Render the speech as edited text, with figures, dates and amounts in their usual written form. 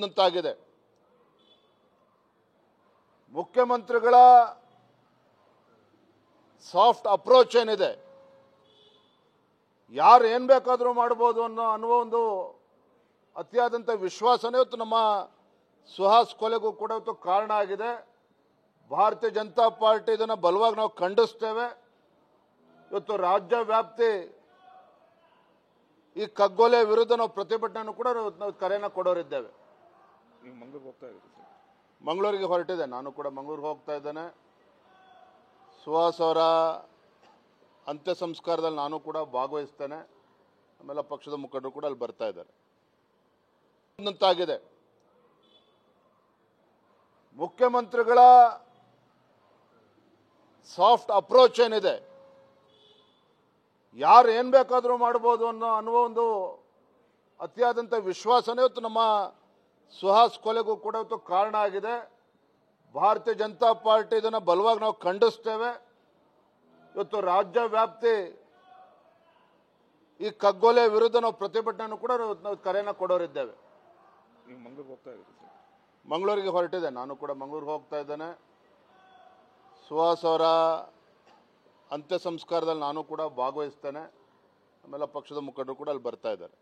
ನಂತಾಗಿದೆ. ಮುಖ್ಯಮಂತ್ರಿಗಳ soft approach ಏನಿದೆ, ಯಾರು ಏನು ಬೇಕಾದರೂ ಮಾಡ್ಬೋದು ಅನ್ನುವ ಒಂದು ಅತಿಯಾದಂಥ ವಿಶ್ವಾಸನೇ ಇವತ್ತು ನಮ್ಮ ಸುಹಾಸ್ ಕೊಲೆಗೂ ಕೂಡ ಇವತ್ತು ಕಾರಣ ಆಗಿದೆ. ಭಾರತೀಯ ಜನತಾ ಪಾರ್ಟಿ ಇದನ್ನು ಬಲವಾಗಿ ನಾವು ಖಂಡಿಸ್ತೇವೆ. ಇವತ್ತು ರಾಜ್ಯ ವ್ಯಾಪ್ತಿ ಈ ಕಗ್ಗೊಲೆ ವಿರುದ್ಧ ನಾವು ಪ್ರತಿಭಟನೆ ಕೂಡ ನಾವು ಕರೆಯನ್ನು ಕೊಡೋರಿದ್ದೇವೆ. ಮಂಗಳೂರಿಗೆ ಹೊರಟಿದೆ, ನಾನು ಕೂಡ ಮಂಗಳೂರಿಗೆ ಹೋಗ್ತಾ ಇದ್ದೇನೆ. ಸುಹಾಸ್ ಅವರ ಅಂತ್ಯ ಸಂಸ್ಕಾರದಲ್ಲಿ ನಾನು ಕೂಡ ಭಾಗವಹಿಸ್ತೇನೆ. ಆಮೇಲೆ ಪಕ್ಷದ ಮುಖಂಡರು ಕೂಡ ಅಲ್ಲಿ ಬರ್ತಾ ಇದ್ದಾರೆ. ನಂತಾಗಿದೆ. ಮುಖ್ಯಮಂತ್ರಿಗಳ ಸಾಫ್ಟ್ ಅಪ್ರೋಚ್ ಏನಿದೆ, ಯಾರು ಏನು ಬೇಕಾದರೂ ಮಾಡ್ಬೋದು ಅನ್ನುವ ಒಂದು ಅತಿಯಾದಂಥ ವಿಶ್ವಾಸನೇ ಇವತ್ತು ನಮ್ಮ ಸುಹಾಸ್ ಕೊಲೆಗೂ ಕೂಡ ಇವತ್ತು ಕಾರಣ ಆಗಿದೆ. ಭಾರತೀಯ ಜನತಾ ಪಾರ್ಟಿ ಇದನ್ನು ಬಲವಾಗಿ ನಾವು ಖಂಡಿಸ್ತೇವೆ. ಇವತ್ತು ರಾಜ್ಯ ವ್ಯಾಪ್ತಿ ಈ ಕಗ್ಗೊಲೆ ವಿರುದ್ಧ ನಾವು ಪ್ರತಿಭಟನೆ ಕೂಡ ನಾವು ಕರೆಯನ್ನು ಕೊಡೋರಿದ್ದೇವೆ. ಮಂಗಳೂರಿಗೆ ಹೊರಟಿದೆ, ನಾನು ಕೂಡ ಮಂಗಳೂರಿಗೆ ಹೋಗ್ತಾ ಇದ್ದೇನೆ. ಸುಹಾಸ್ ಅವರ ಅಂತ್ಯ ಸಂಸ್ಕಾರದಲ್ಲಿ ನಾನು ಕೂಡ ಭಾಗವಹಿಸ್ತೇನೆ. ಆಮೇಲೆ ಪಕ್ಷದ ಮುಖಂಡರು ಕೂಡ ಅಲ್ಲಿ ಬರ್ತಾ ಇದ್ದಾರೆ.